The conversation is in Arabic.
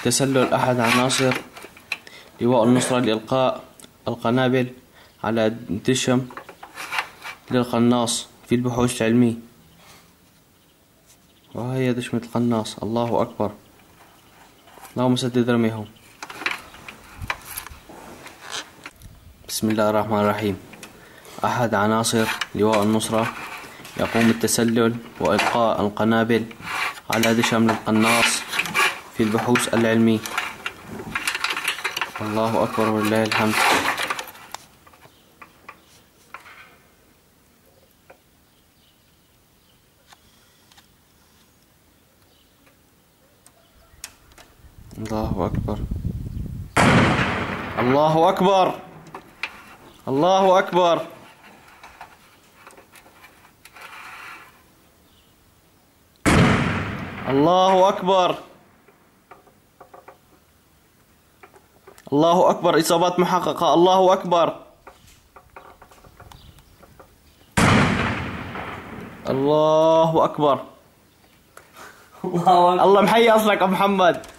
تسلل أحد عناصر لواء النصرة لإلقاء القنابل على دشم للقناص في البحوث العلمية. وهي دشمة القناص. الله أكبر. اللهم سدد رميهم. بسم الله الرحمن الرحيم. أحد عناصر لواء النصرة يقوم بالتسلل وإلقاء القنابل على دشم للقناص في البحوث العلمية. الله أكبر ولله الحمد. الله أكبر. الله أكبر. الله أكبر. الله أكبر. الله أكبر. إصابات محققة. الله أكبر. الله أكبر. الله محيي أصلك أبو محمد.